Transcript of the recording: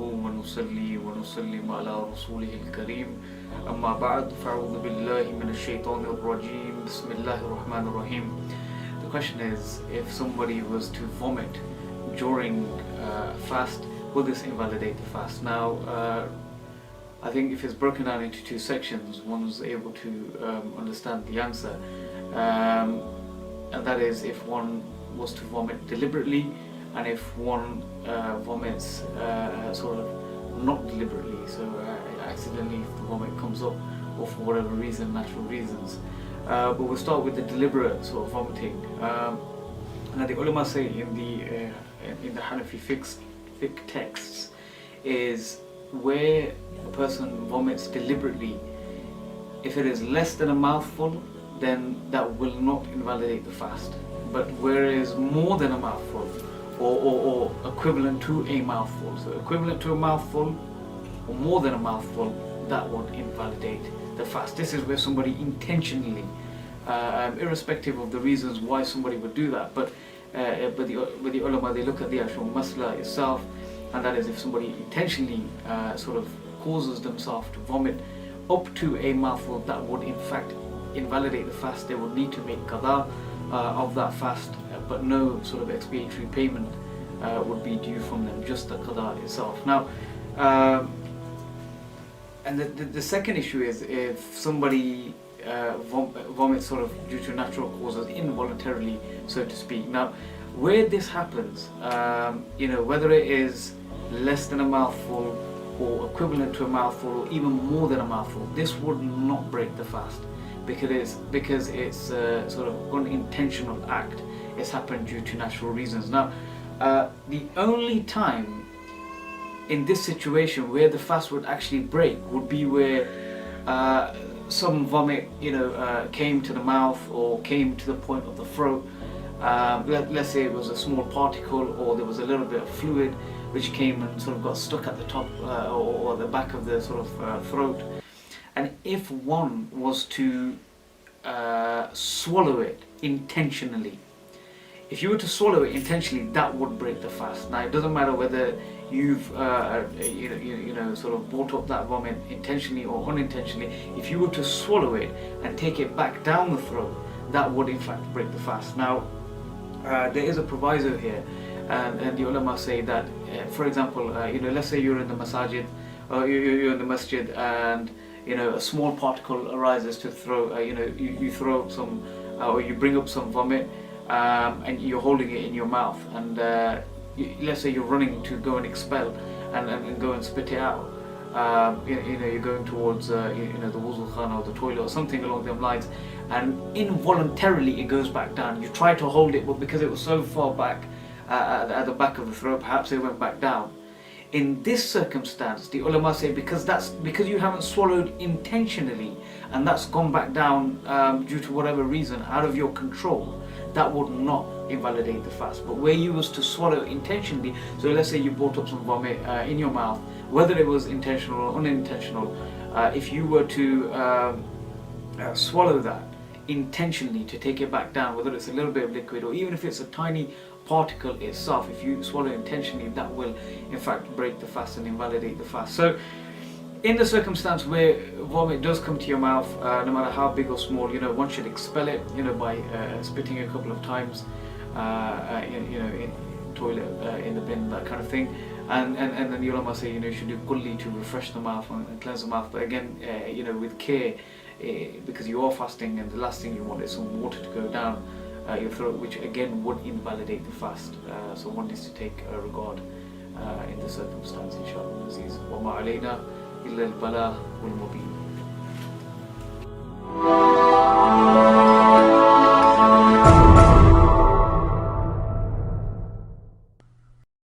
ونصلي ونسلم على رسوله الكريم أما بعد فأعوذ بالله من الشيطان الرجيم بسم الله الرحمن الرحيم. The question is, if somebody was to vomit during fast, will this invalidate the fast? Now I think if it's broken down into two sections, one's able to understand the answer, and that is if one was to vomit deliberately, and if one vomits sort of not deliberately, so accidentally if the vomit comes up, or for whatever reason, natural reasons. But we'll start with the deliberate sort of vomiting. Now the ulama say in the Hanafi fiqh texts is where a person vomits deliberately, if it is less than a mouthful, then that will not invalidate the fast. But whereas more than a mouthful, or equivalent to a mouthful, so equivalent to a mouthful or more than a mouthful, that would invalidate the fast. This is where somebody intentionally, irrespective of the reasons why somebody would do that, but the ulama, they look at the actual masla itself, and that is if somebody intentionally sort of causes themselves to vomit up to a mouthful, that would in fact invalidate the fast. They would need to make qada of that fast, but no sort of expiatory payment would be due from them, just the qada itself. Now, and the second issue is if somebody vomits sort of due to natural causes, involuntarily, so to speak. Now, where this happens, whether it is less than a mouthful or equivalent to a mouthful or even more than a mouthful, this would not break the fast, because it's a sort of unintentional act. It's happened due to natural reasons. Now, the only time in this situation where the fast would actually break would be where some vomit, came to the mouth or came to the point of the throat. Let's say it was a small particle, or there was a little bit of fluid which came and sort of got stuck at the top or the back of the sort of throat. And if one was to swallow it intentionally, if you were to swallow it intentionally, that would break the fast. Now, it doesn't matter whether you've sort of brought up that vomit intentionally or unintentionally. If you were to swallow it and take it back down the throat, that would in fact break the fast. Now, there is a proviso here, and the ulama say that, for example, let's say you're in the masajid, or you're in the masjid, and a small particle arises to throw, you throw up some, or you bring up some vomit, and you're holding it in your mouth, and let's say you're running to go and expel and go and spit it out. You're going towards the wuzu khana or the toilet or something along those lines, and involuntarily it goes back down. You try to hold it, but because it was so far back at the back of the throat, perhaps it went back down. In this circumstance, the ulama say because you haven't swallowed intentionally, and that's gone back down due to whatever reason out of your control, that would not invalidate the fast. But where you was to swallow intentionally, so let's say you brought up some vomit in your mouth, whether it was intentional or unintentional, if you were to swallow that intentionally to take it back down, whether it's a little bit of liquid or even if it's a tiny particle itself, if you swallow intentionally, that will in fact break the fast and invalidate the fast. So in the circumstance where vomit does come to your mouth, no matter how big or small, one should expel it, by spitting a couple of times, in toilet, in the bin, that kind of thing. And then the ulama say, you should do kulli to refresh the mouth and cleanse the mouth. But again, with care, because you are fasting, and the last thing you want is some water to go down your throat, which again would invalidate the fast. So one needs to take regard in the circumstance, inshallah aziz. Wa ma alayna illa al-bala wal mubin.